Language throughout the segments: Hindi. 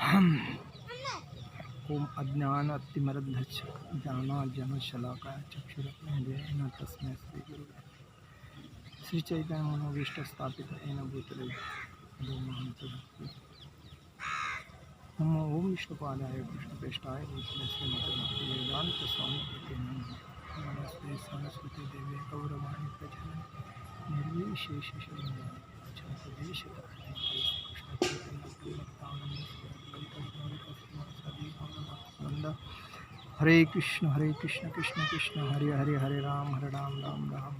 ओम अज्ञानतिमिरन्धस्य ज्ञानाञ्जनशलाकया चक्षुरुन्मीलितं तस्मै श्रीगुरवे श्री चैतन्य मनोभीष्ट स्थापित येन भूतले नमो ओम विष्णुपादाय कृष्णप्रेष्ठाय भूतले श्रीमते वेदांत स्वामी कृते नमस्ते सरस्वती देवी गौरवाणी प्रचलन निर्विशेष शून्यवाद प्रदेश हरे कृष्ण कृष्ण कृष्ण हरे हरे हरे राम राम राम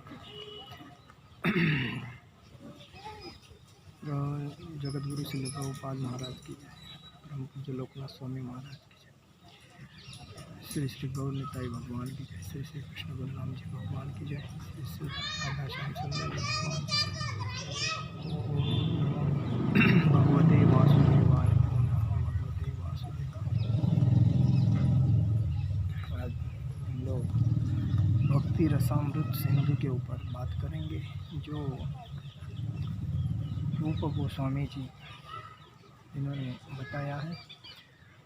जगतगुरु श्री प्रभुपाद महाराज की जय। परम पूज्य लोकनाथ स्वामी महाराज की जय। श्री श्री गौर निताई भगवान की जय। श्री श्री कृष्ण बलराम जी भगवान की जय। श्री श्री राधा श्याम सुंदर भगवान की जय। भगवते वासुदेवाय ओम नमो भगवते वासुदेवाय। आज हम लोग भक्ति रसामृत सिंधु के ऊपर बात करेंगे, जो रूप गोस्वामी जी इन्होंने बताया है।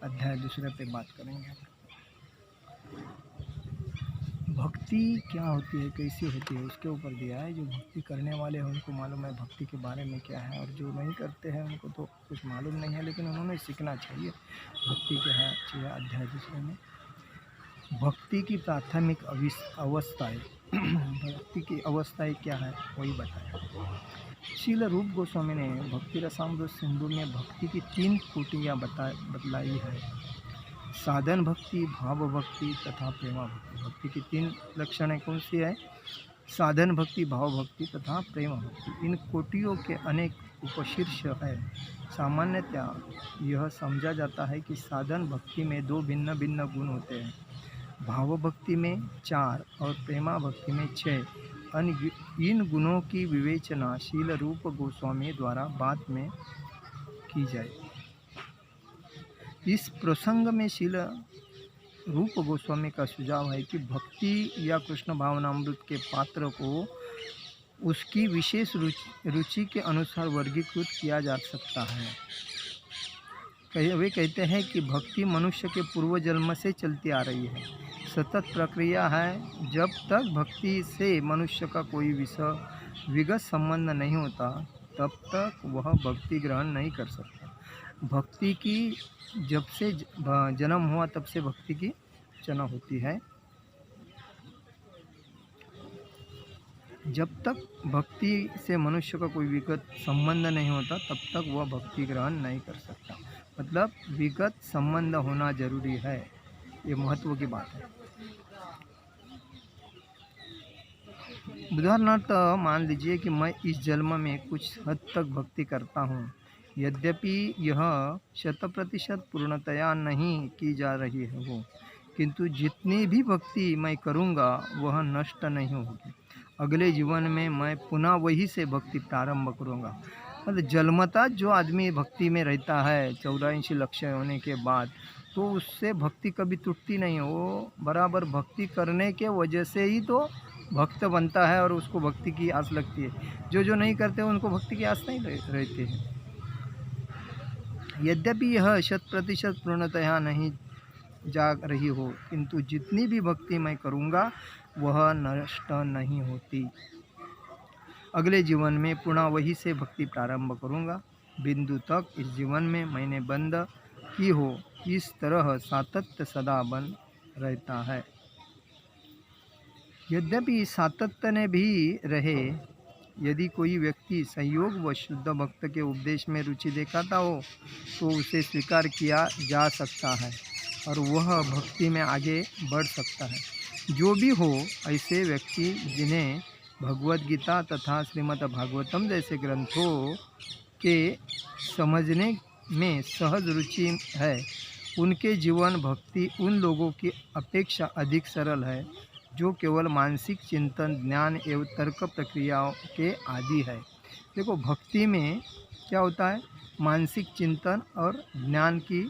अध्याय दूसरे पे बात करेंगे। भक्ति क्या होती है, कैसी होती है, उसके ऊपर दिया है। जो भक्ति करने वाले हैं उनको मालूम है भक्ति के बारे में क्या है, और जो नहीं करते हैं उनको तो कुछ मालूम नहीं है, लेकिन उन्होंने सीखना चाहिए भक्ति क्या है। अध्याय दूसरे में भक्ति की प्राथमिक अवस्थाएं भक्ति की अवस्थाएं क्या है वही बताया। श्रील रूप गोस्वामी ने भक्ति रसामृत सिंधु में भक्ति की 3 कोटियाँ बतलाई है। साधन भक्ति, भाव भक्ति तथा प्रेमा भक्ति। भक्ति की 3 लक्षणें कौन सी है? साधन भक्ति, भाव भक्ति तथा प्रेमा भक्ति। इन कोटियों के अनेक उपशीर्ष है। सामान्यतः यह समझा जाता है कि साधन भक्ति में 2 भिन्न भिन्न गुण होते हैं। भाव भक्ति में 4 और प्रेमा भक्ति में 6। इन गुणों की विवेचना शील रूप गोस्वामी द्वारा बाद में की जाए। इस प्रसंग में शील रूप गोस्वामी का सुझाव है कि भक्ति या कृष्ण भावनामृत के पात्र को उसकी विशेष रुचि के अनुसार वर्गीकृत किया जा सकता है। वे कहते हैं कि भक्ति मनुष्य के पूर्व जन्म से चलती आ रही है, सतत प्रक्रिया है। जब तक भक्ति से मनुष्य का कोई विगत संबंध नहीं होता, तब तक वह भक्ति ग्रहण नहीं कर सकता। भक्ति की जब से जन्म हुआ तब से भक्ति की रचना होती है। जब तक भक्ति से मनुष्य का कोई विगत संबंध नहीं होता, तब तक वह भक्ति ग्रहण नहीं कर सकता। मतलब विगत संबंध होना जरूरी है, ये महत्व की बात है। उदाहरणार्थ मान लीजिए कि मैं इस जन्म में कुछ हद तक भक्ति करता हूँ, यद्यपि यह 100% पूर्णतया नहीं की जा रही है वो, किंतु जितनी भी भक्ति मैं करूँगा वह नष्ट नहीं होगी। अगले जीवन में मैं पुनः वही से भक्ति प्रारंभ करूँगा। मतलब जन्मता जो आदमी भक्ति में रहता है 84 लक्ष्य होने के बाद, तो उससे भक्ति कभी टूटती नहीं है। वो बराबर भक्ति करने के वजह से ही तो भक्त बनता है और उसको भक्ति की आस लगती है। जो नहीं करते उनको भक्ति की आस नहीं रहती है। यद्यपि यह 100% पूर्णतया नहीं जा रही हो, किंतु जितनी भी भक्ति मैं करूँगा वह नष्ट नहीं होती। अगले जीवन में पुनः वही से भक्ति प्रारंभ करूँगा। बिंदु तक इस जीवन में मैंने बंद की हो, इस तरह सातत्य सदा बन रहता है। यद्यपि सातत्य ने भी रहे, यदि कोई व्यक्ति संयोग व शुद्ध भक्त के उपदेश में रुचि दिखाता हो तो उसे स्वीकार किया जा सकता है और वह भक्ति में आगे बढ़ सकता है। जो भी हो, ऐसे व्यक्ति जिन्हें भगवद गीता तथा श्रीमद् भागवतम जैसे ग्रंथों के समझने में सहज रुचि है, उनके जीवन भक्ति उन लोगों की अपेक्षा अधिक सरल है जो केवल मानसिक चिंतन, ज्ञान एवं तर्क प्रक्रियाओं के आदि है। देखो, भक्ति में क्या होता है? मानसिक चिंतन और ज्ञान की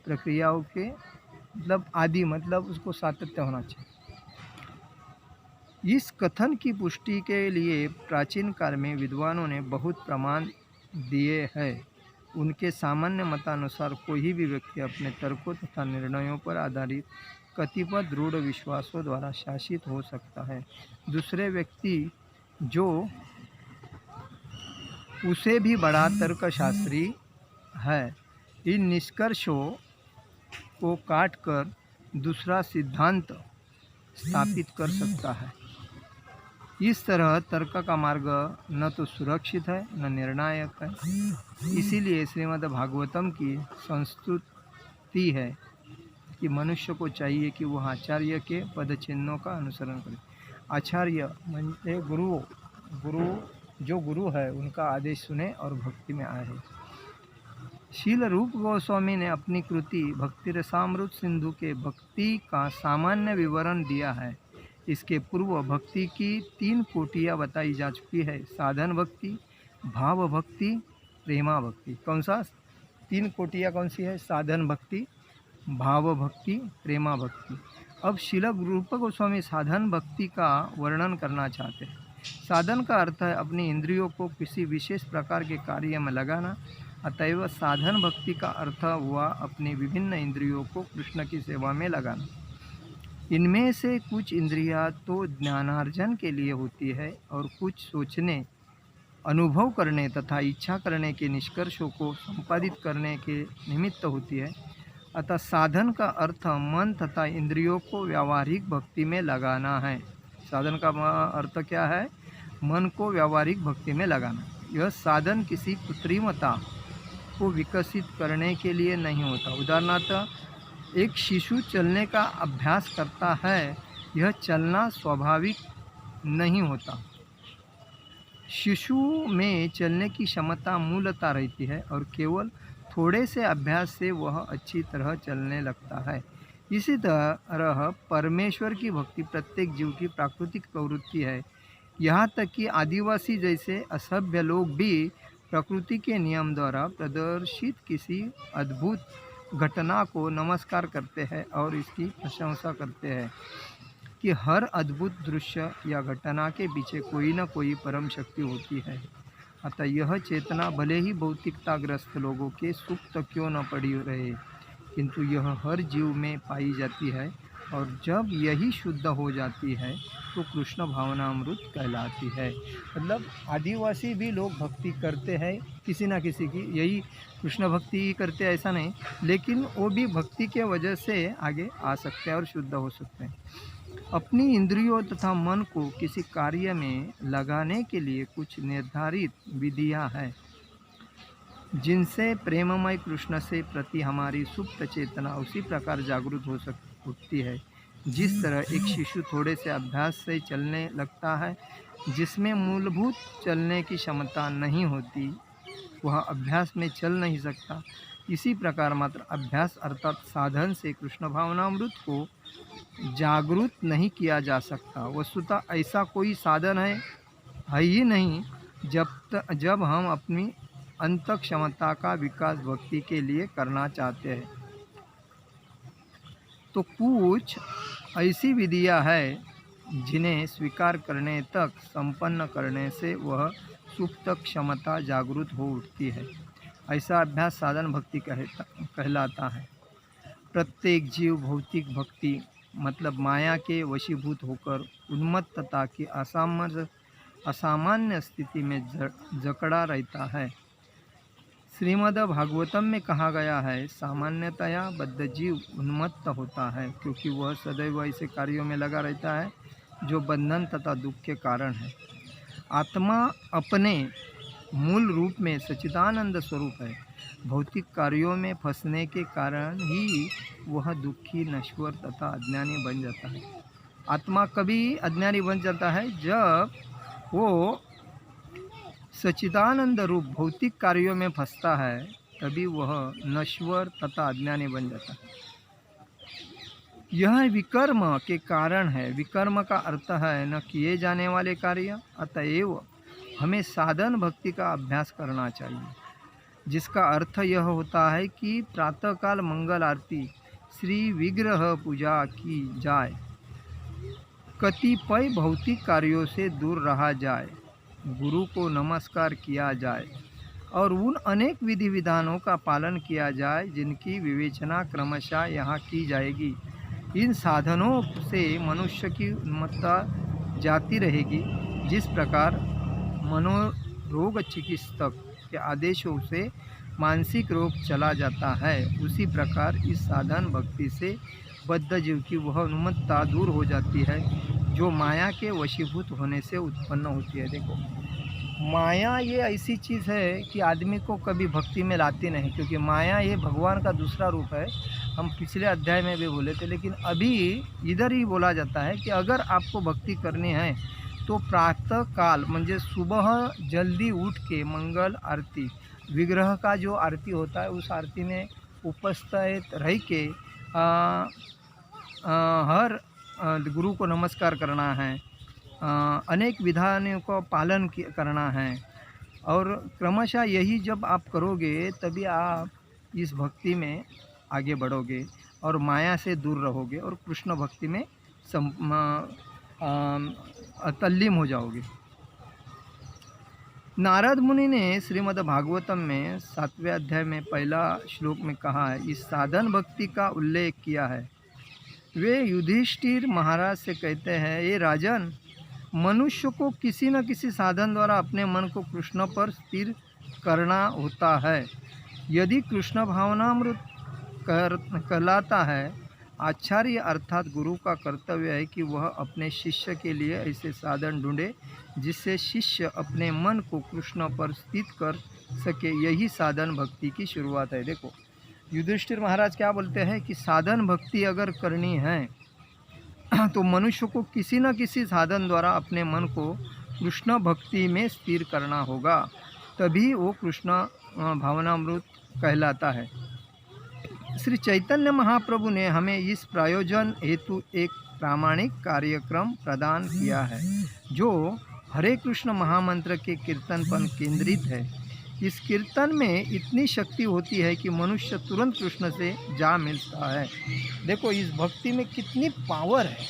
प्रक्रियाओं के मतलब आदि, मतलब उसको सातत्य होना चाहिए। इस कथन की पुष्टि के लिए प्राचीन काल में विद्वानों ने बहुत प्रमाण दिए हैं। उनके सामान्य मतानुसार कोई भी व्यक्ति अपने तर्कों तथा निर्णयों पर आधारित कतिपय दृढ़ विश्वासों द्वारा शासित हो सकता है। दूसरे व्यक्ति जो उसे भी बड़ा तर्कशास्त्री है, इन निष्कर्षों को काटकर दूसरा सिद्धांत स्थापित कर सकता है। इस तरह तर्क का मार्ग न तो सुरक्षित है न निर्णायक है। इसीलिए श्रीमद् भागवतम की संस्तुति है कि मनुष्य को चाहिए कि वह आचार्य के पदचिन्हों का अनुसरण करे। आचार्य म्हणजे गुरु है उनका आदेश सुने और भक्ति में आए। शील रूप गोस्वामी ने अपनी कृति भक्ति रसामृत सिंधु के भक्ति का सामान्य विवरण दिया है। इसके पूर्व भक्ति की 3 कोटियाँ बताई जा चुकी है: साधन भक्ति, भाव भक्ति, प्रेमा भक्ति। कौन सा 3 कोटियाँ कौन सी है? साधन भक्ति, भाव भक्ति, प्रेमा भक्ति। अब शील रूप गोस्वामी साधन भक्ति का वर्णन करना चाहते हैं। साधन का अर्थ है अपनी इंद्रियों को किसी विशेष प्रकार के कार्य में लगाना। अतएव साधन भक्ति का अर्थ हुआ अपनी विभिन्न इंद्रियों को कृष्ण की सेवा में लगाना। इनमें से कुछ इंद्रियां तो ज्ञानार्जन के लिए होती है और कुछ सोचने, अनुभव करने तथा इच्छा करने के निष्कर्षों को संपादित करने के निमित्त होती है। अतः साधन का अर्थ मन तथा इंद्रियों को व्यावहारिक भक्ति में लगाना है। साधन का अर्थ क्या है? मन को व्यावहारिक भक्ति में लगाना। यह साधन किसी कृत्रिमता को विकसित करने के लिए नहीं होता। उदाहरणार्थ एक शिशु चलने का अभ्यास करता है, यह चलना स्वाभाविक नहीं होता। शिशु में चलने की क्षमता मूलतः रहती है और केवल थोड़े से अभ्यास से वह अच्छी तरह चलने लगता है। इसी तरह परमेश्वर की भक्ति प्रत्येक जीव की प्राकृतिक प्रवृत्ति है। यहाँ तक कि आदिवासी जैसे असभ्य लोग भी प्रकृति के नियम द्वारा प्रदर्शित किसी अद्भुत घटना को नमस्कार करते हैं और इसकी प्रशंसा करते हैं कि हर अद्भुत दृश्य या घटना के पीछे कोई न कोई परम शक्ति होती है। अतः यह चेतना भले ही भौतिकताग्रस्त लोगों के सुप्त क्यों न पड़ी रहे, किंतु यह हर जीव में पाई जाती है और जब यही शुद्ध हो जाती है तो कृष्ण भावनामृत कहलाती है। मतलब आदिवासी भी लोग भक्ति करते हैं किसी ना किसी की, यही कृष्ण भक्ति ही करते हैं ऐसा नहीं, लेकिन वो भी भक्ति के वजह से आगे आ सकते हैं और शुद्ध हो सकते हैं। अपनी इंद्रियों तथा मन को किसी कार्य में लगाने के लिए कुछ निर्धारित विधियां हैं जिनसे प्रेममय कृष्ण से प्रति हमारी सुप्त चेतना उसी प्रकार जागृत होती है जिस तरह एक शिशु थोड़े से अभ्यास से चलने लगता है। जिसमें मूलभूत चलने की क्षमता नहीं होती वह अभ्यास में चल नहीं सकता। इसी प्रकार मात्र अभ्यास अर्थात साधन से कृष्ण भावनामृत को जागृत नहीं किया जा सकता। वस्तुतः ऐसा कोई साधन है ही नहीं जब हम अपनी अंत क्षमता का विकास भक्ति के लिए करना चाहते हैं। तो कुछ ऐसी विधियां हैं जिन्हें स्वीकार करने तक संपन्न करने से वह सुप्त क्षमता जागृत हो उठती है। ऐसा अभ्यास साधन भक्ति कहलाता है। प्रत्येक जीव भौतिक भक्ति मतलब माया के वशीभूत होकर उन्मत्तता की असामान्य स्थिति में जकड़ा रहता है। श्रीमद् भागवतम में कहा गया है, सामान्यतया बद्ध जीव उन्मत्त होता है क्योंकि वह सदैव ऐसे कार्यों में लगा रहता है जो बंधन तथा दुख के कारण है। आत्मा अपने मूल रूप में सच्चिदानंद स्वरूप है। भौतिक कार्यों में फंसने के कारण ही वह दुखी, नश्वर तथा अज्ञानी बन जाता है। आत्मा कभी अज्ञानी बन जाता है जब वो सच्चिदानंद रूप भौतिक कार्यों में फंसता है, तभी वह नश्वर तथा अज्ञानी बन जाता है। यह विकर्म के कारण है। विकर्म का अर्थ है न किए जाने वाले कार्य। अतएव हमें साधन भक्ति का अभ्यास करना चाहिए, जिसका अर्थ यह होता है कि प्रातःकाल मंगल आरती, श्री विग्रह पूजा की जाए, कतिपय भौतिक कार्यों से दूर रहा जाए, गुरु को नमस्कार किया जाए और उन अनेक विधि विधानों का पालन किया जाए जिनकी विवेचना क्रमशः यहाँ की जाएगी। इन साधनों से मनुष्य की उन्मत्तता जाती रहेगी। जिस प्रकार मनोरोग चिकित्सक के आदेशों से मानसिक रोग चला जाता है, उसी प्रकार इस साधन भक्ति से बद्ध जीव की वह उन्मत्तता दूर हो जाती है जो माया के वशीभूत होने से उत्पन्न होती है। देखो, माया ये ऐसी चीज़ है कि आदमी को कभी भक्ति में लाती नहीं, क्योंकि माया ये भगवान का दूसरा रूप है। हम पिछले अध्याय में भी बोले थे, लेकिन अभी इधर ही बोला जाता है कि अगर आपको भक्ति करनी है तो प्रातः काल म्हणजे सुबह जल्दी उठ के मंगल आरती, विग्रह का जो आरती होता है उस आरती में उपस्थित रह के हर गुरु को नमस्कार करना है, अनेक विधानों को पालन करना है। और क्रमशः यही जब आप करोगे तभी आप इस भक्ति में आगे बढ़ोगे और माया से दूर रहोगे और कृष्ण भक्ति में तल्लीन हो जाओगे। नारद मुनि ने श्रीमद् भागवतम में 7वें अध्याय में पहला श्लोक में कहा है, इस साधन भक्ति का उल्लेख किया है। वे युधिष्ठिर महाराज से कहते हैं, ये राजन, मनुष्य को किसी न किसी साधन द्वारा अपने मन को कृष्ण पर स्थिर करना होता है। यदि कृष्ण भावनामृत कहलाता है, आचार्य अर्थात गुरु का कर्तव्य है कि वह अपने शिष्य के लिए ऐसे साधन ढूंढे जिससे शिष्य अपने मन को कृष्ण पर स्थित कर सके। यही साधन भक्ति की शुरुआत है। देखो, युधिष्ठिर महाराज क्या बोलते हैं कि साधन भक्ति अगर करनी है तो मनुष्य को किसी न किसी साधन द्वारा अपने मन को कृष्ण भक्ति में स्थिर करना होगा, तभी वो कृष्ण भावनामृत कहलाता है। श्री चैतन्य महाप्रभु ने हमें इस प्रयोजन हेतु एक प्रामाणिक कार्यक्रम प्रदान किया है जो हरे कृष्ण महामंत्र के कीर्तन पर केंद्रित है। इस कीर्तन में इतनी शक्ति होती है कि मनुष्य तुरंत कृष्ण से जा मिलता है। देखो, इस भक्ति में कितनी पावर है।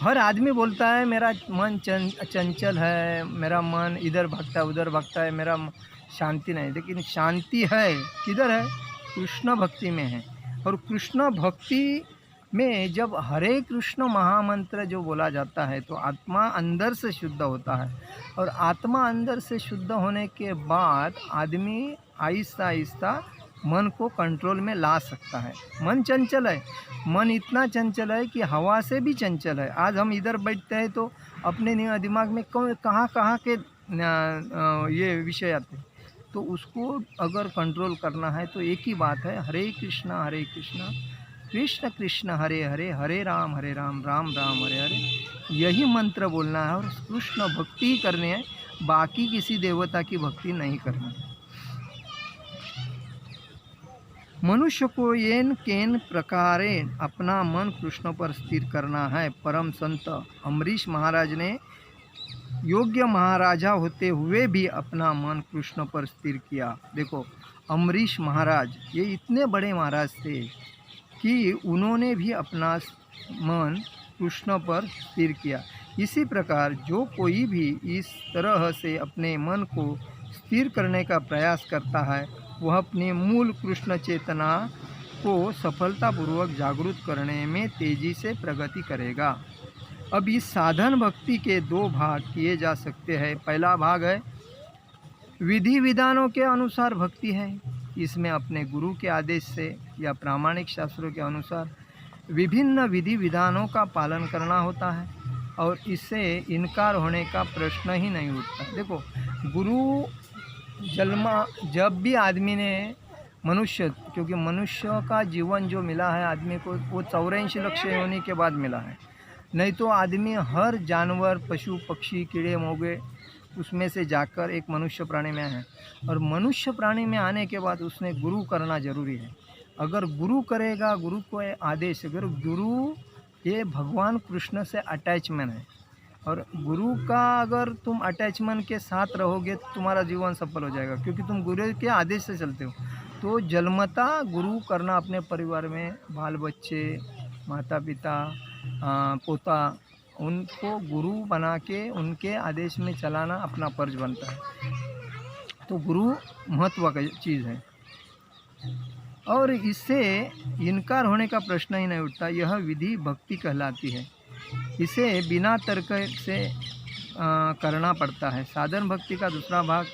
हर आदमी बोलता है मेरा मन चंचल है, मेरा मन इधर भागता है उधर भागता है, मेरा शांति नहीं। लेकिन शांति है किधर है? कृष्ण भक्ति में है। और कृष्ण भक्ति में जब हरे कृष्ण महामंत्र जो बोला जाता है तो आत्मा अंदर से शुद्ध होता है, और आत्मा अंदर से शुद्ध होने के बाद आदमी आहिस्ता आहिस्ता मन को कंट्रोल में ला सकता है। मन चंचल है, मन इतना चंचल है कि हवा से भी चंचल है। आज हम इधर बैठते हैं तो अपने दिमाग में कहाँ कहाँ के ये विषय आते हैं, तो उसको अगर कंट्रोल करना है तो एक ही बात है, हरे कृष्णा कृष्ण कृष्ण हरे हरे, हरे राम राम राम हरे हरे। यही मंत्र बोलना है और कृष्ण भक्ति करनी है, बाकी किसी देवता की भक्ति नहीं करनी है। मनुष्य को येन केन प्रकारे अपना मन कृष्ण पर स्थिर करना है। परम संत अम्बरीश महाराज ने योग्य महाराजा होते हुए भी अपना मन कृष्ण पर स्थिर किया। देखो, अम्बरीश महाराज ये इतने बड़े महाराज थे कि उन्होंने भी अपना मन कृष्ण पर स्थिर किया। इसी प्रकार जो कोई भी इस तरह से अपने मन को स्थिर करने का प्रयास करता है, वह अपने मूल कृष्ण चेतना को सफलतापूर्वक जागृत करने में तेजी से प्रगति करेगा। अब इस साधन भक्ति के दो भाग किए जा सकते हैं। पहला भाग है विधि विधानों के अनुसार भक्ति है। इसमें अपने गुरु के आदेश से या प्रामाणिक शास्त्रों के अनुसार विभिन्न विधि विधानों का पालन करना होता है और इससे इनकार होने का प्रश्न ही नहीं उठता। देखो, गुरु जब भी आदमी ने मनुष्य, क्योंकि मनुष्य का जीवन जो मिला है आदमी को वो 84 लक्ष योनि के बाद मिला है, नहीं तो आदमी हर जानवर, पशु, पक्षी, कीड़े मोगे उसमें से जाकर एक मनुष्य प्राणी में है। और मनुष्य प्राणी में आने के बाद उसने गुरु करना जरूरी है। अगर गुरु करेगा, गुरु को आदेश, अगर गुरु ये भगवान कृष्ण से अटैचमेंट है और गुरु का अगर तुम अटैचमेंट के साथ रहोगे तो तुम्हारा जीवन सफल हो जाएगा, क्योंकि तुम गुरु के आदेश से चलते हो। तो जन्मता गुरु करना अपने परिवार में बाल बच्चे, माता पिता, पोता, उनको गुरु बना के उनके आदेश में चलाना अपना फर्ज बनता है। तो गुरु महत्व का चीज़ है और इससे इनकार होने का प्रश्न ही नहीं उठता। यह विधि भक्ति कहलाती है। इसे बिना तर्क से करना पड़ता है। साधन भक्ति का दूसरा भाग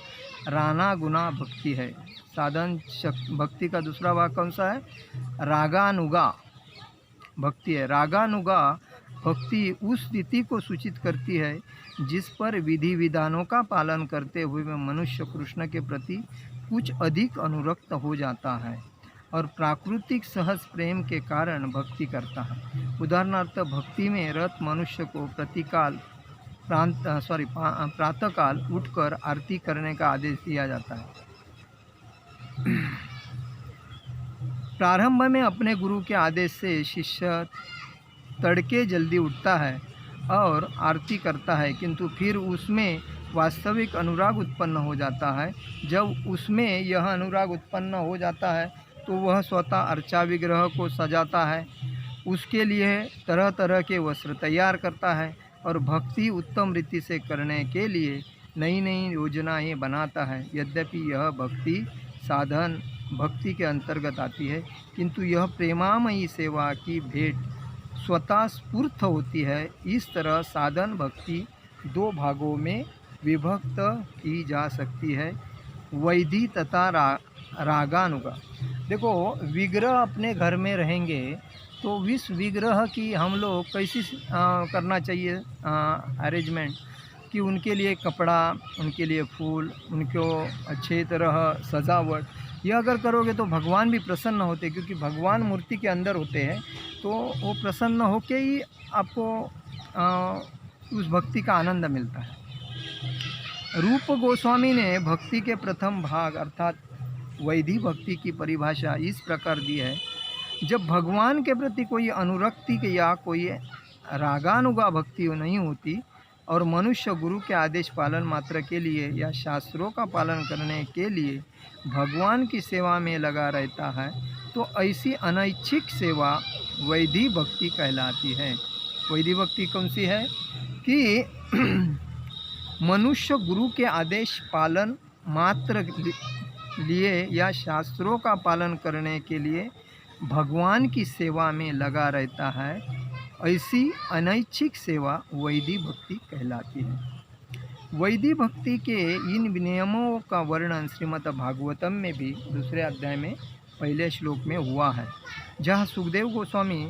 राना गुना भक्ति है। साधन भक्ति का दूसरा भाग कौन सा है? रागानुगा भक्ति है। रागानुगा भक्ति उस स्थिति को सूचित करती है जिस पर विधि विधानों का पालन करते हुए मनुष्य कृष्ण के प्रति कुछ अधिक अनुरक्त हो जाता है और प्राकृतिक सहज प्रेम के कारण भक्ति करता है। उदाहरणार्थ भक्ति में रत मनुष्य को प्रातःकाल उठकर आरती करने का आदेश दिया जाता है। प्रारंभ में अपने गुरु के आदेश से शिष्य तड़के जल्दी उठता है और आरती करता है, किंतु फिर उसमें वास्तविक अनुराग उत्पन्न हो जाता है। जब उसमें यह अनुराग उत्पन्न हो जाता है तो वह स्वतः अर्चा विग्रह को सजाता है, उसके लिए तरह तरह के वस्त्र तैयार करता है और भक्ति उत्तम रीति से करने के लिए नई नई योजनाएं बनाता है। यद्यपि यह भक्ति साधन भक्ति के अंतर्गत आती है, किंतु यह प्रेमामयी सेवा की भेंट स्वतः स्फूर्त होती है। इस तरह साधन भक्ति दो भागों में विभक्त की जा सकती है, वैधि तथा रागानुगा। देखो, विग्रह अपने घर में रहेंगे तो इस विग्रह की हम लोग कैसी करना चाहिए अरेंजमेंट, कि उनके लिए कपड़ा, उनके लिए फूल, उनको अच्छे तरह सजावट, यह अगर करोगे तो भगवान भी प्रसन्न होते, क्योंकि भगवान मूर्ति के अंदर होते हैं, तो वो प्रसन्न होके ही आपको उस भक्ति का आनंद मिलता है। रूप गोस्वामी ने भक्ति के प्रथम भाग अर्थात वैधि भक्ति की परिभाषा इस प्रकार दी है: जब भगवान के प्रति कोई अनुरक्ति या कोई रागानुगा भक्ति नहीं होती और मनुष्य गुरु के आदेश पालन मात्र के लिए या शास्त्रों का पालन करने के लिए भगवान की सेवा में लगा रहता है, तो ऐसी अनैच्छिक सेवा वैधि भक्ति कहलाती है। वैधि भक्ति कौन सी है? कि मनुष्य गुरु के आदेश पालन मात्र लिए या शास्त्रों का पालन करने के लिए भगवान की सेवा में लगा रहता है, ऐसी अनैच्छिक सेवा वैधि भक्ति कहलाती है। वैधि भक्ति के इन नियमों का वर्णन श्रीमद् भागवतम में भी दूसरे अध्याय में पहले श्लोक में हुआ है, जहाँ सुखदेव गोस्वामी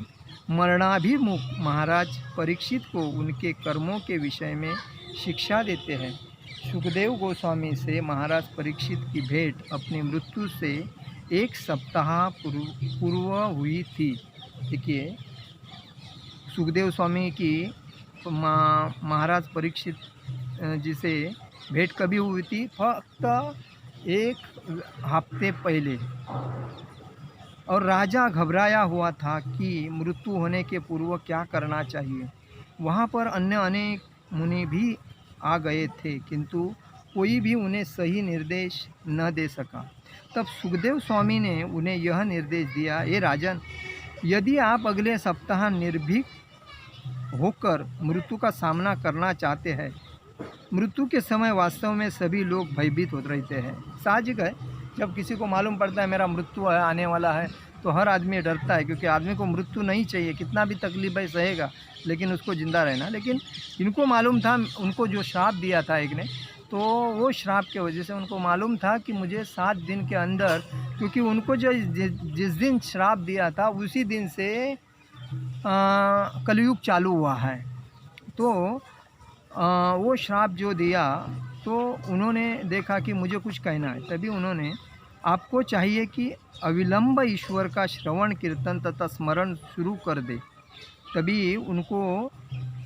मरणाभिमुख महाराज परीक्षित को उनके कर्मों के विषय में शिक्षा देते हैं। सुखदेव गोस्वामी से महाराज परीक्षित की भेंट अपनी मृत्यु से 1 सप्ताह पूर्व हुई थी। देखिए, सुखदेव स्वामी की महाराज परीक्षित जी से भेंट कभी हुई थी? फक्त 1 हफ्ते पहले। और राजा घबराया हुआ था कि मृत्यु होने के पूर्व क्या करना चाहिए। वहाँ पर अन्य अनेक मुनि भी आ गए थे, किंतु कोई भी उन्हें सही निर्देश न दे सका। तब सुखदेव स्वामी ने उन्हें यह निर्देश दिया: हे राजन, यदि आप अगले सप्ताह निर्भीक होकर मृत्यु का सामना करना चाहते हैं। मृत्यु के समय वास्तव में सभी लोग भयभीत होते रहते हैं। साहजिक है, जब किसी को मालूम पड़ता है मेरा मृत्यु है, आने वाला है, तो हर आदमी डरता है, क्योंकि आदमी को मृत्यु नहीं चाहिए, कितना भी तकलीफ है सहेगा, लेकिन उसको ज़िंदा रहना। लेकिन इनको मालूम था, उनको जो श्राप दिया था एक ने, तो वो श्राप के वजह से उनको मालूम था कि मुझे 7 दिन के अंदर, क्योंकि उनको जो जिस दिन श्राप दिया था उसी दिन से कलयुग चालू हुआ है, तो वो श्राप जो दिया, तो उन्होंने देखा कि मुझे कुछ कहना है। तभी उन्होंने, आपको चाहिए कि अविलंब ईश्वर का श्रवण कीर्तन तथा स्मरण शुरू कर दे। तभी उनको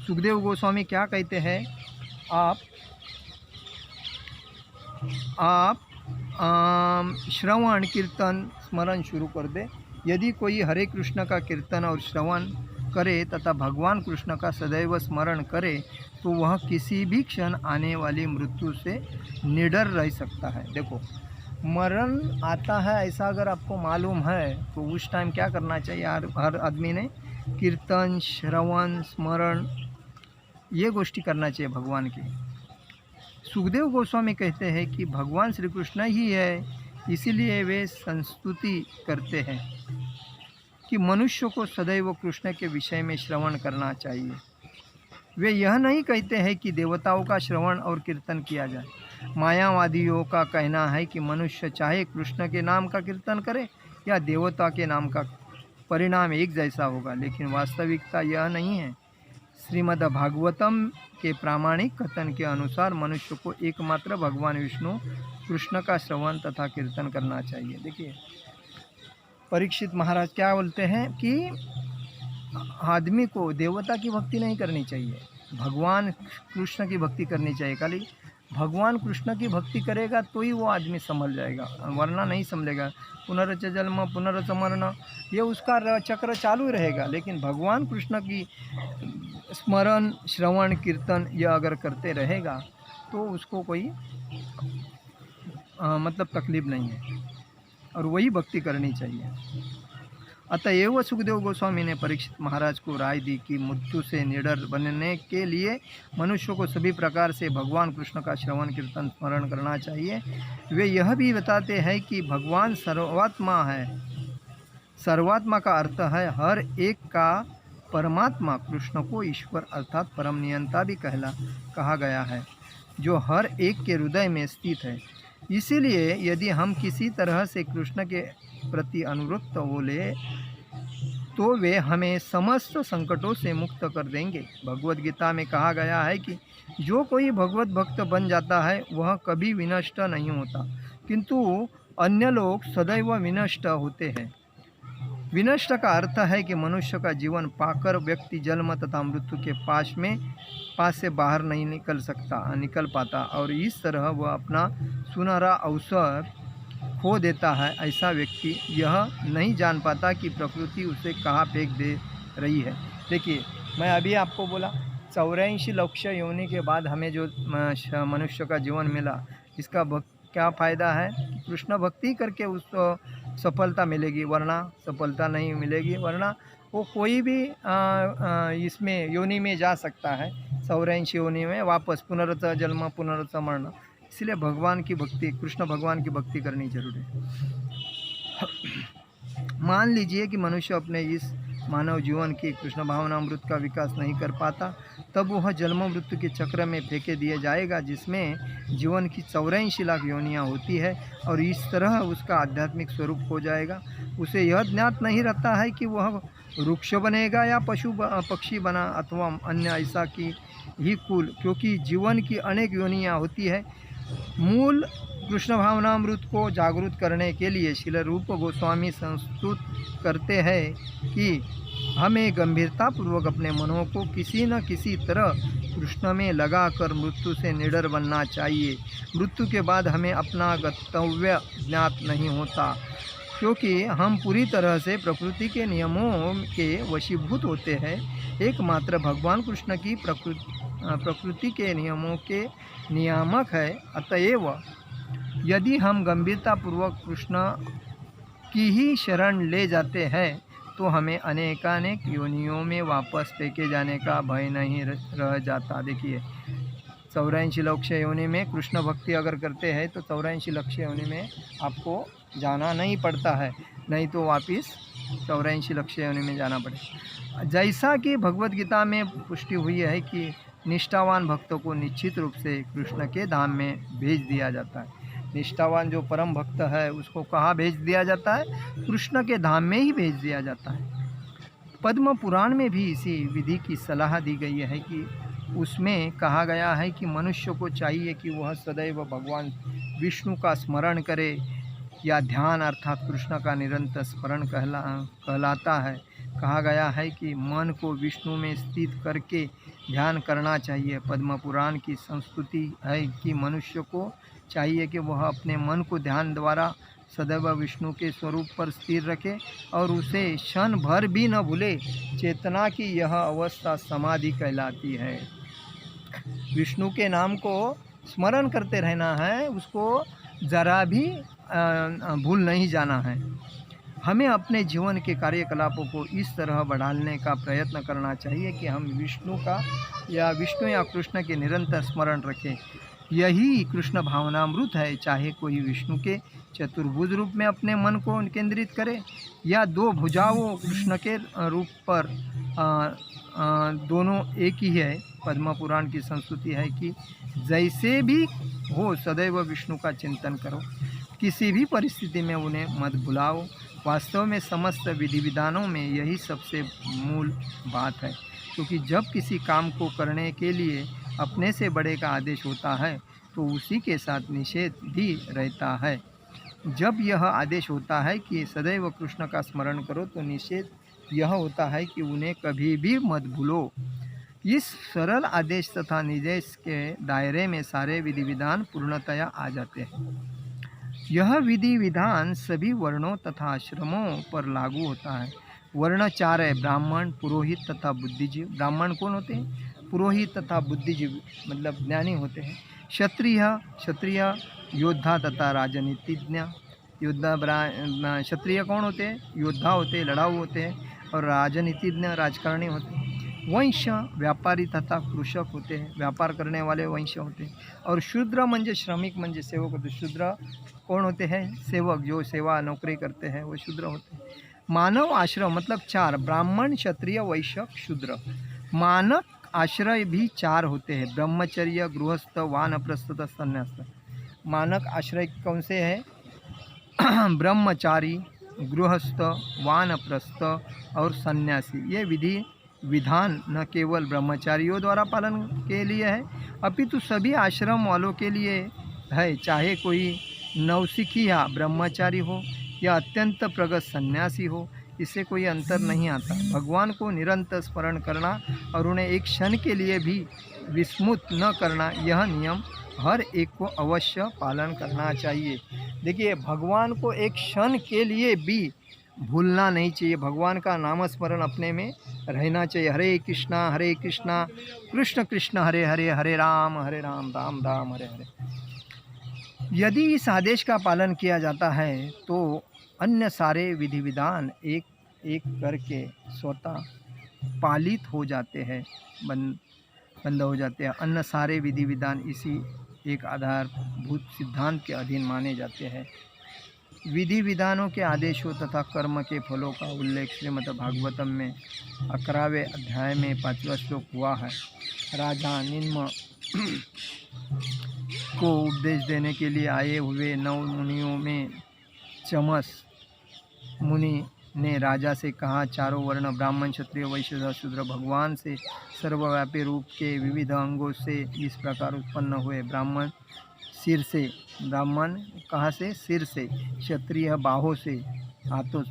सुखदेव गोस्वामी क्या कहते हैं, आप श्रवण कीर्तन स्मरण शुरू कर दे। यदि कोई हरे कृष्ण का कीर्तन और श्रवण करे तथा भगवान कृष्ण का सदैव स्मरण करे, तो वह किसी भी क्षण आने वाली मृत्यु से निडर रह सकता है। देखो, मरण आता है ऐसा अगर आपको मालूम है, तो उस टाइम क्या करना चाहिए? हर आदमी ने कीर्तन, श्रवण, स्मरण, ये गोष्ठी करना चाहिए भगवान की। सुखदेव गोस्वामी कहते हैं कि भगवान श्री कृष्ण ही है, इसीलिए वे संस्तुति करते हैं कि मनुष्य को सदैव कृष्ण के विषय में श्रवण करना चाहिए। वे यह नहीं कहते हैं कि देवताओं का श्रवण और कीर्तन किया जाए। मायावादियों का कहना है कि मनुष्य चाहे कृष्ण के नाम का कीर्तन करे या देवता के नाम का, परिणाम एक जैसा होगा, लेकिन वास्तविकता यह नहीं है। श्रीमद् भागवतम के प्रामाणिक कथन के अनुसार मनुष्य को एकमात्र भगवान विष्णु कृष्ण का श्रवण तथा कीर्तन करना चाहिए। देखिए परीक्षित महाराज क्या बोलते हैं कि आदमी को देवता की भक्ति नहीं करनी चाहिए, भगवान कृष्ण की भक्ति करनी चाहिए। खाली भगवान कृष्ण की भक्ति करेगा तो ही वो आदमी संभल जाएगा, वरना नहीं संभलेगा। पुनरच जन्म पुनरच मरण, ये उसका चक्र चालू रहेगा। लेकिन भगवान कृष्ण की स्मरण श्रवण कीर्तन यह अगर करते रहेगा तो उसको कोई मतलब तकलीफ नहीं है, और वही भक्ति करनी चाहिए। अतएव सुखदेव गोस्वामी ने परीक्षित महाराज को राय दी कि मृत्यु से निडर बनने के लिए मनुष्य को सभी प्रकार से भगवान कृष्ण का श्रवण कीर्तन स्मरण करना चाहिए। वे यह भी बताते हैं कि भगवान सर्वात्मा है। सर्वात्मा का अर्थ है हर एक का परमात्मा। कृष्ण को ईश्वर अर्थात परम नियंता भी कहा गया है, जो हर एक के हृदय में स्थित है। इसीलिए यदि हम किसी तरह से कृष्ण के प्रति अनुरक्त बोले तो वे हमें समस्त संकटों से मुक्त कर देंगे। भगवद गीता में कहा गया है कि जो कोई भगवत भक्त बन जाता है वह कभी विनष्ट नहीं होता, किंतु अन्य लोग सदैव विनष्ट होते हैं। विनष्ट का अर्थ है कि मनुष्य का जीवन पाकर व्यक्ति जन्म तथा मृत्यु के पास से बाहर नहीं निकल पाता, और इस तरह वह अपना सुनहरा अवसर खो देता है। ऐसा व्यक्ति यह नहीं जान पाता कि प्रकृति उसे कहाँ फेंक दे रही है। देखिए मैं अभी आपको बोला 84 लाख योनि के बाद हमें जो मनुष्य का जीवन मिला, इसका क्या फ़ायदा है? कृष्ण भक्ति करके उसको सफलता मिलेगी, वरना सफलता नहीं मिलेगी। वरना वो कोई भी इसमें योनि में जा सकता है, 84 योनि में वापस पुनरत जन्म पुनरत मरण। इसलिए भगवान की भक्ति, कृष्ण भगवान की भक्ति करनी जरूरी है। मान लीजिए कि मनुष्य अपने इस मानव जीवन की कृष्ण भावनामृत का विकास नहीं कर पाता, तब वह जन्म मृत्यु के चक्र में फेंके दिया जाएगा, जिसमें जीवन की 84 लाख योनियाँ होती है, और इस तरह उसका आध्यात्मिक स्वरूप हो जाएगा। उसे यह ज्ञात नहीं रहता है कि वह वृक्ष बनेगा या पशु पक्षी बना अथवा अन्य ऐसा की ही कुल, क्योंकि जीवन की अनेक योनियाँ होती है। मूल कृष्ण भावनामृत को जागृत करने के लिए श्रील रूप गोस्वामी संस्तुत करते हैं कि हमें गंभीरतापूर्वक अपने मनों को किसी न किसी तरह कृष्ण में लगाकर मृत्यु से निडर बनना चाहिए। मृत्यु के बाद हमें अपना गंतव्य ज्ञात नहीं होता, क्योंकि हम पूरी तरह से प्रकृति के नियमों के वशीभूत होते हैं। एकमात्र भगवान कृष्ण की प्रकृति के नियमों के नियामक है। अतएव यदि हम गंभीरतापूर्वक कृष्ण की ही शरण ले जाते हैं तो हमें अनेकानेक योनियों में वापस फेंके जाने का भय नहीं रह जाता। देखिए 84 लाख योनि में कृष्ण भक्ति अगर करते हैं तो 84 लाख योनि में आपको जाना नहीं पड़ता है, नहीं तो वापस 84 लाख योनि में जाना पड़ेगा। जैसा कि भगवद गीता में पुष्टि हुई है कि निष्ठावान भक्तों को निश्चित रूप से कृष्ण के धाम में भेज दिया जाता है। निष्ठावान जो परम भक्त है उसको कहाँ भेज दिया जाता है? कृष्ण के धाम में ही भेज दिया जाता है। पद्म पुराण में भी इसी विधि की सलाह दी गई है कि उसमें कहा गया है कि मनुष्य को चाहिए कि वह सदैव भगवान विष्णु का स्मरण करे, या ध्यान अर्थात कृष्ण का निरंतर स्मरण कहलाता है। कहा गया है कि मन को विष्णु में स्थित करके ध्यान करना चाहिए। पद्म पुराण की संस्तुति है कि मनुष्य को चाहिए कि वह अपने मन को ध्यान द्वारा सदैव विष्णु के स्वरूप पर स्थिर रखे और उसे क्षण भर भी न भूले। चेतना की यह अवस्था समाधि कहलाती है। विष्णु के नाम को स्मरण करते रहना है, उसको ज़रा भी भूल नहीं जाना है। हमें अपने जीवन के कार्यकलापों को इस तरह बढ़ाने का प्रयत्न करना चाहिए कि हम विष्णु या कृष्ण के निरंतर स्मरण रखें। यही कृष्ण भावनामृत है। चाहे कोई विष्णु के चतुर्भुज रूप में अपने मन को केंद्रित करे या दो भुजाओं कृष्ण के रूप पर, दोनों एक ही है। पद्म पुराण की संस्कृति है कि जैसे भी हो सदैव विष्णु का चिंतन करो, किसी भी परिस्थिति में उन्हें मत भुलाओ। वास्तव में समस्त विधि विधानों में यही सबसे मूल बात है, क्योंकि जब किसी काम को करने के लिए अपने से बड़े का आदेश होता है तो उसी के साथ निषेध भी रहता है। जब यह आदेश होता है कि सदैव कृष्ण का स्मरण करो तो निषेध यह होता है कि उन्हें कभी भी मत भूलो। इस सरल आदेश तथा निर्देश के दायरे में सारे विधि विधान पूर्णतया आ जाते हैं। यह विधि विधान सभी वर्णों तथा आश्रमों पर लागू होता है। वर्ण चार है: ब्राह्मण, पुरोहित तथा बुद्धिजीव। ब्राह्मण कौन होते हैं? पुरोहित तथा बुद्धिजीव मतलब ज्ञानी होते हैं। क्षत्रिय योद्धा तथा राजनीतिज्ञ। क्षत्रिय कौन होते हैं? योद्धा होते हैं, लड़ाऊ होते हैं। और राजनीतिज्ञ राजकारणी होते हैं। वंश्य व्यापारी तथा कृषक होते हैं, व्यापार करने वाले वंश्य होते हैं। और शूद्र म्हणजे श्रमिक म्हणजे सेवक होते। शूद्र कौन होते हैं? सेवक, जो सेवा नौकरी करते हैं वो शूद्र होते हैं। मानव आश्रम मतलब चार: ब्राह्मण, क्षत्रिय, वैश्य, शूद्र। मानक आश्रय भी चार होते हैं: ब्रह्मचर्य, गृहस्थ, वानप्रस्थ तथा संन्यास। मानक आश्रय कौन से हैं? ब्रह्मचारी, गृहस्थ, वानप्रस्थ और सन्यासी। ये विधि विधान न केवल ब्रह्मचारियों द्वारा पालन के लिए है अपितु सभी आश्रम वालों के लिए है। चाहे कोई नवसिखिया ब्रह्मचारी हो या अत्यंत प्रगत सन्यासी हो, इससे कोई अंतर नहीं आता। भगवान को निरंतर स्मरण करना और उन्हें एक क्षण के लिए भी विस्मृत न करना, यह नियम हर एक को अवश्य पालन करना चाहिए। देखिए, भगवान को एक क्षण के लिए भी भूलना नहीं चाहिए। भगवान का नामस्मरण अपने में रहना चाहिए। हरे कृष्णा कृष्ण कृष्ण हरे हरे, हरे राम राम राम हरे हरे। यदि इस आदेश का पालन किया जाता है तो अन्य सारे विधि विधान एक एक करके स्वतः पालित हो जाते हैं, बंद हो जाते हैं। अन्य सारे विधि विधान इसी एक आधारभूत सिद्धांत के अधीन माने जाते हैं। विधि विधानों के आदेशों तथा कर्म के फलों का उल्लेख श्रीमद् भागवतम में 11वें अध्याय में 5वां श्लोक हुआ है। राजा निम्न को उपदेश देने के लिए आए हुए 9 मुनियों में चमस मुनि ने राजा से कहा, चारों वर्ण ब्राह्मण, क्षत्रिय, वैश्य तथा शूद्र भगवान से सर्वव्यापी रूप के विविध अंगों से इस प्रकार उत्पन्न हुए। ब्राह्मण सिर से, ब्राह्मण कहाँ से? सिर से। क्षत्रिय बाहों से, हाथों।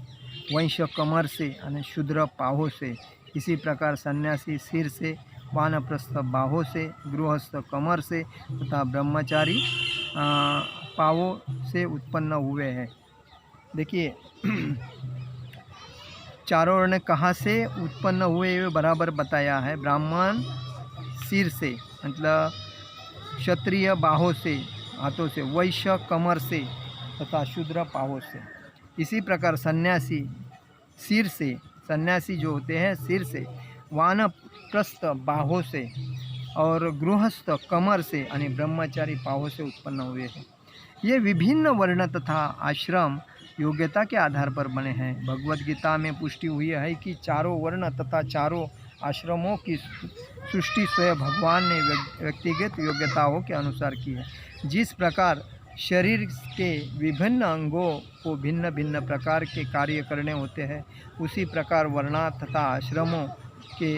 वैश्य कमर से और शूद्र पाहों से। इसी प्रकार सन्यासी सिर से, वानप्रस्थ बाहों से, गृहस्थ कमर से तथा ब्रह्मचारी पावों से उत्पन्न हुए हैं। देखिए, चारों वर्ण कहाँ से उत्पन्न हुए ये बराबर बताया है। ब्राह्मण सिर से मतलब क्षत्रिय बाहों से, हाथों से। वैश्य कमर से तथा शूद्र पाहों से। इसी प्रकार सन्यासी सिर से, सन्यासी जो होते हैं सिर से, वानप्रस्थ बाहों से और गृहस्थ कमर से यानी ब्रह्मचारी पाहों से उत्पन्न हुए हैं। ये विभिन्न वर्ण तथा आश्रम योग्यता के आधार पर बने हैं। भगवद गीता में पुष्टि हुई है कि चारों वर्ण तथा चारों आश्रमों की सृष्टि स्वयं भगवान ने व्यक्तिगत योग्यताओं के अनुसार की है। जिस प्रकार शरीर के विभिन्न अंगों को भिन्न भिन्न प्रकार के कार्य करने होते हैं, उसी प्रकार वर्ण तथा आश्रमों के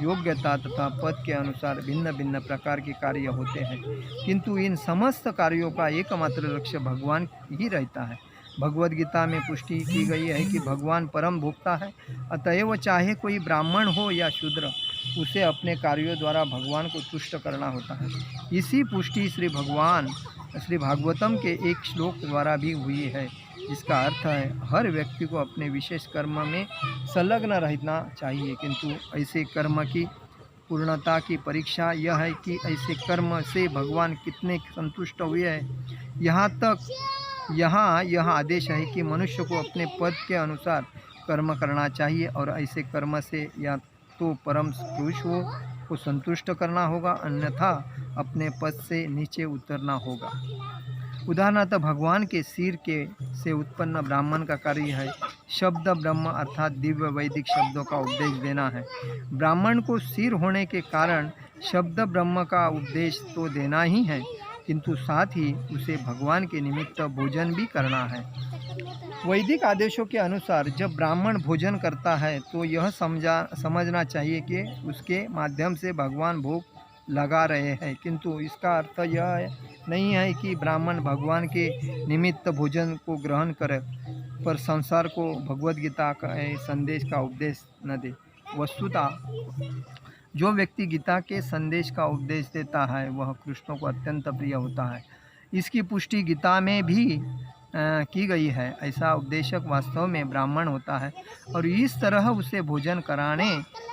योग्यता तथा पद के अनुसार भिन्न भिन्न प्रकार के कार्य होते हैं, किंतु इन समस्त कार्यों का एकमात्र लक्ष्य भगवान ही रहता है। भगवद गीता में पुष्टि की गई है कि भगवान परम भोक्ता है, अतएव चाहे कोई ब्राह्मण हो या शूद्र, उसे अपने कार्यों द्वारा भगवान को तुष्ट करना होता है। इसी पुष्टि श्री भागवतम के एक श्लोक द्वारा भी हुई है, जिसका अर्थ है हर व्यक्ति को अपने विशेष कर्म में संलग्न रहना चाहिए, किंतु ऐसे कर्म की पूर्णता की परीक्षा यह है कि ऐसे कर्म से भगवान कितने संतुष्ट हुए हैं। यहाँ यह आदेश है कि मनुष्य को अपने पद के अनुसार कर्म करना चाहिए और ऐसे कर्म से या तो परम पुरुष को संतुष्ट करना होगा, अन्यथा अपने पद से नीचे उतरना होगा। उदाहरणार्थ भगवान के सिर के से उत्पन्न ब्राह्मण का कार्य है शब्द ब्रह्म अर्थात दिव्य वैदिक शब्दों का उपदेश देना है। ब्राह्मण को सिर होने के कारण शब्द ब्रह्म का उपदेश तो देना ही है, किंतु साथ ही उसे भगवान के निमित्त भोजन भी करना है। वैदिक आदेशों के अनुसार जब ब्राह्मण भोजन करता है तो यह समझना चाहिए कि उसके माध्यम से भगवान भोग लगा रहे हैं, किंतु इसका अर्थ यह नहीं है कि ब्राह्मण भगवान के निमित्त भोजन को ग्रहण करे पर संसार को भगवद गीता का संदेश का उपदेश न दे। वस्तुतः जो व्यक्ति गीता के संदेश का उपदेश देता है वह कृष्ण को अत्यंत प्रिय होता है। इसकी पुष्टि गीता में भी की गई है। ऐसा उपदेशक वास्तव में ब्राह्मण होता है और इस तरह उसे भोजन कराने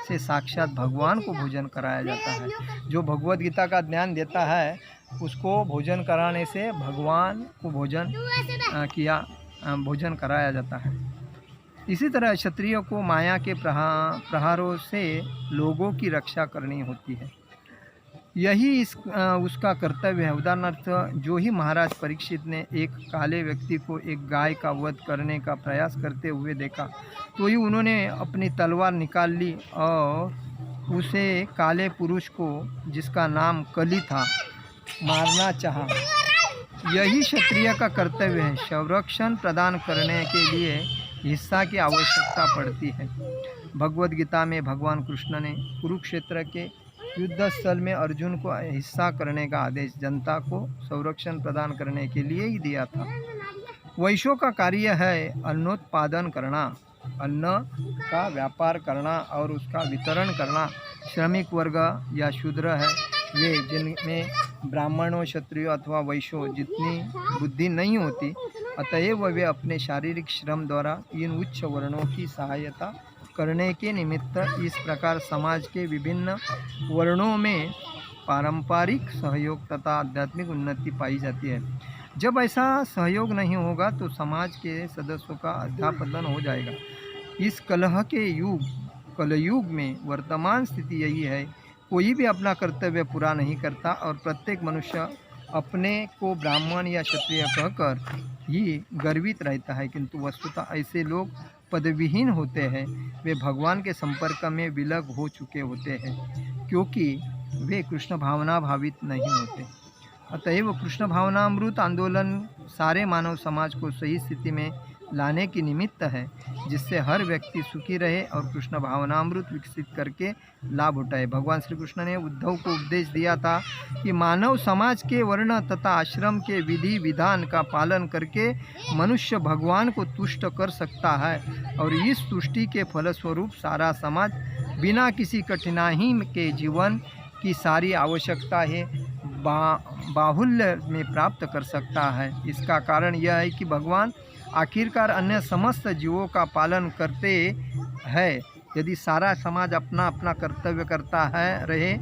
से साक्षात भगवान को भोजन कराया जाता है। जो भगवद गीता का ज्ञान देता है उसको भोजन कराने से भगवान को भोजन कराया जाता है। इसी तरह क्षत्रिय को माया के प्रहारों से लोगों की रक्षा करनी होती है, यही उसका कर्तव्य है। उदाहरणार्थ जो ही महाराज परीक्षित ने एक काले व्यक्ति को एक गाय का वध करने का प्रयास करते हुए देखा तो ही उन्होंने अपनी तलवार निकाल ली और उसे काले पुरुष को, जिसका नाम कली था, मारना चाहा। यही क्षत्रिय का कर्तव्य है। संरक्षण प्रदान करने के लिए हिस्सा की आवश्यकता पड़ती है। भगवद गीता में भगवान कृष्ण ने कुरुक्षेत्र के युद्ध स्थल में अर्जुन को हिस्सा करने का आदेश जनता को संरक्षण प्रदान करने के लिए ही दिया था। वैश्यों का कार्य है अन्नोत्पादन करना, अन्न का व्यापार करना और उसका वितरण करना। श्रमिक वर्ग या शूद्र है वे जिनमें ब्राह्मणों, क्षत्रियों अथवा वैश्यों जितनी बुद्धि नहीं होती, अतएव वे अपने शारीरिक श्रम द्वारा इन उच्च वर्णों की सहायता करने के निमित्त इस प्रकार समाज के विभिन्न वर्णों में पारंपरिक सहयोग तथा आध्यात्मिक उन्नति पाई जाती है। जब ऐसा सहयोग नहीं होगा तो समाज के सदस्यों का अध्यापतन हो जाएगा। इस कलयुग में वर्तमान स्थिति यही है, कोई भी अपना कर्तव्य पूरा नहीं करता और प्रत्येक मनुष्य अपने को ब्राह्मण या क्षत्रिय कहकर ही गर्वित रहता है, किंतु वस्तुतः ऐसे लोग पदविहीन होते हैं। वे भगवान के संपर्क में विलग हो चुके होते हैं क्योंकि वे कृष्ण भावना भावित नहीं होते। अतएव कृष्ण भावनामृत आंदोलन सारे मानव समाज को सही स्थिति में लाने की निमित्त है, जिससे हर व्यक्ति सुखी रहे और कृष्ण भावनामृत विकसित करके लाभ उठाए। भगवान श्री कृष्ण ने उद्धव को उपदेश दिया था कि मानव समाज के वर्ण तथा आश्रम के विधि विधान का पालन करके मनुष्य भगवान को तुष्ट कर सकता है और इस तुष्टि के फलस्वरूप सारा समाज बिना किसी कठिनाई के जीवन की सारी आवश्यकता है बाहुल्य में प्राप्त कर सकता है। इसका कारण यह है कि भगवान आखिरकार अन्य समस्त जीवों का पालन करते हैं। यदि सारा समाज अपना अपना कर्तव्य करता है रहे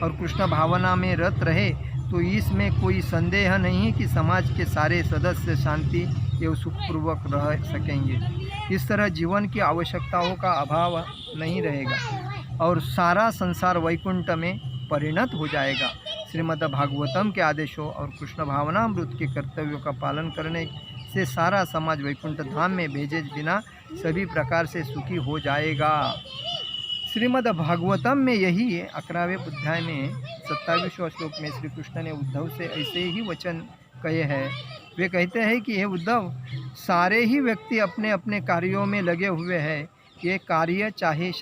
और कृष्ण भावना में रत रहे तो इसमें कोई संदेह नहीं कि समाज के सारे सदस्य शांति एवं सुखपूर्वक रह सकेंगे। इस तरह जीवन की आवश्यकताओं का अभाव नहीं रहेगा और सारा संसार वैकुंठ में परिणत हो जाएगा। श्रीमद् भागवतम के आदेशों और कृष्ण भावनामृत के कर्तव्यों का पालन करने से सारा समाज वैकुंठ धाम में भेजे बिना सभी प्रकार से सुखी हो जाएगा। श्रीमद् भागवतम में यही 11वें अध्याय में 27वें श्लोक में श्री कृष्ण ने उद्धव से ऐसे ही वचन कहे हैं। वे कहते हैं कि हे उद्धव, सारे ही व्यक्ति अपने अपने कार्यों में लगे हुए हैं। ये कार्य चाहे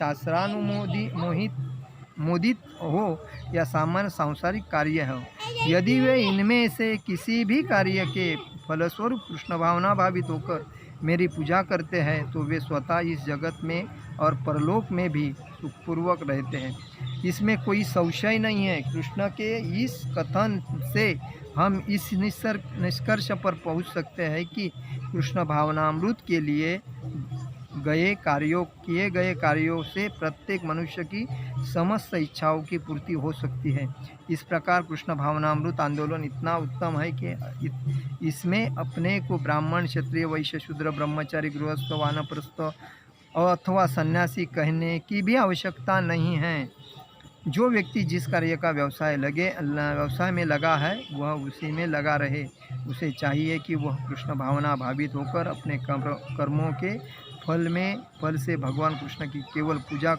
मोदित हो या सामान्य सांसारिक कार्य हो, यदि वे इनमें से किसी भी कार्य के फलस्वरूप कृष्ण भावना भावित होकर मेरी पूजा करते हैं तो वे स्वतः इस जगत में और परलोक में भी सुखपूर्वक रहते हैं। इसमें कोई संशय नहीं है। कृष्ण के इस कथन से हम इस निष्कर्ष पर पहुंच सकते हैं कि कृष्ण भावनामृत के लिए किए गए कार्यों से प्रत्येक मनुष्य की समस्त इच्छाओं की पूर्ति हो सकती है। इस प्रकार कृष्ण भावनामृत आंदोलन इतना उत्तम है कि इसमें अपने को ब्राह्मण, क्षत्रिय, वैश्य, शूद्र, ब्रह्मचारी, गृहस्थ, वानप्रस्थ अथवा सन्यासी कहने की भी आवश्यकता नहीं है। जो व्यक्ति जिस कार्य का व्यवसाय में लगा है वह उसी में लगा रहे। उसे चाहिए कि वह कृष्ण भावना भावित होकर अपने कर्मों के फल से भगवान कृष्ण की केवल पूजा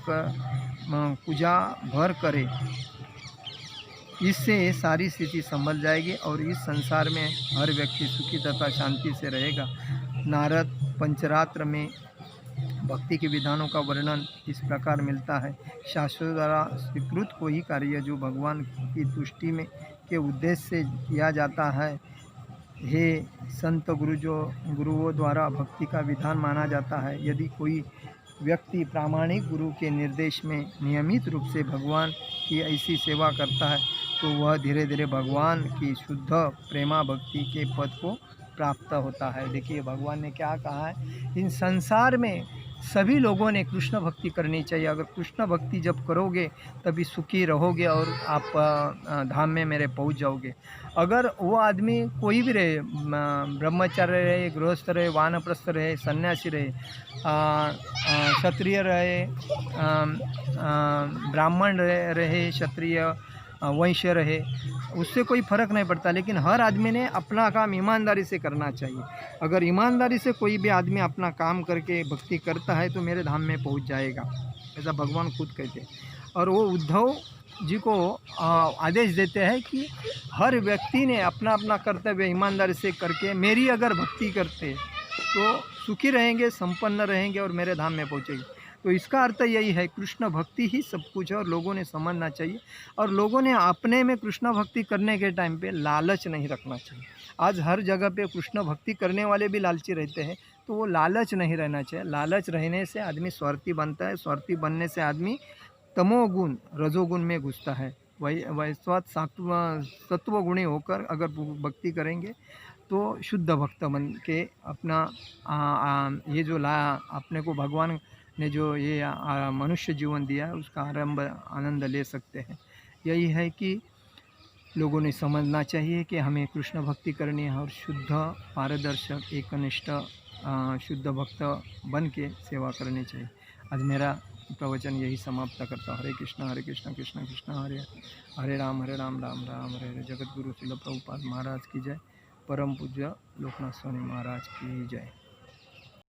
भर करे। इससे सारी स्थिति संभल जाएगी और इस संसार में हर व्यक्ति सुखी तथा शांति से रहेगा। नारद पंचरात्र में भक्ति के विधानों का वर्णन इस प्रकार मिलता है। शास्त्रों द्वारा स्वीकृत कोई कार्य जो भगवान की तुष्टि में के उद्देश्य से किया जाता है, हे संत गुरुओं द्वारा भक्ति का विधान माना जाता है। यदि कोई व्यक्ति प्रामाणिक गुरु के निर्देश में नियमित रूप से भगवान की ऐसी सेवा करता है तो वह धीरे धीरे भगवान की शुद्ध प्रेमा भक्ति के पद को प्राप्त होता है। देखिए भगवान ने क्या कहा है, इन संसार में सभी लोगों ने कृष्ण भक्ति करनी चाहिए। अगर कृष्ण भक्ति जब करोगे तभी सुखी रहोगे और आप धाम में मेरे पहुंच जाओगे। अगर वो आदमी कोई भी रहे, ब्रह्मचार्य रहे, गृहस्थ रहे, वानप्रस्थ रहे, सन्यासी रहे, क्षत्रिय रहे, ब्राह्मण रहे, क्षत्रिय वैश्य रहे, उससे कोई फ़र्क नहीं पड़ता, लेकिन हर आदमी ने अपना काम ईमानदारी से करना चाहिए। अगर ईमानदारी से कोई भी आदमी अपना काम करके भक्ति करता है तो मेरे धाम में पहुंच जाएगा, ऐसा भगवान खुद कहते हैं। और वो उद्धव जी को आदेश देते हैं कि हर व्यक्ति ने अपना अपना कर्तव्य ईमानदारी से करके मेरी अगर भक्ति करते तो सुखी रहेंगे, संपन्न रहेंगे और मेरे धाम में पहुँचेंगे। तो इसका अर्थ यही है, कृष्ण भक्ति ही सब कुछ है और लोगों ने समझना चाहिए। और लोगों ने अपने में कृष्ण भक्ति करने के टाइम पे लालच नहीं रखना चाहिए। आज हर जगह पे कृष्ण भक्ति करने वाले भी लालची रहते हैं, तो वो लालच नहीं रहना चाहिए। लालच रहने से आदमी स्वार्थी बनता है, स्वार्थी बनने से आदमी तमोगुण रजोगुण में घुसता है। वैश्वात सत्वगुणी होकर अगर भक्ति करेंगे तो शुद्ध भक्त बन के अपना ये जो अपने को भगवान ने जो ये मनुष्य जीवन दिया है उसका आनंद ले सकते हैं। यही है कि लोगों ने समझना चाहिए कि हमें कृष्ण भक्ति करनी है और शुद्ध पारदर्शक एकनिष्ठ शुद्ध भक्त बन के सेवा करनी चाहिए। आज मेरा प्रवचन यही समाप्त करता हूँ। हरे कृष्ण कृष्ण कृष्ण हरे हरे राम राम राम हरे हरे। जगत गुरु श्रील प्रभुपाद महाराज की जय। परम पूज्य लोकनाथ स्वामी महाराज की जय।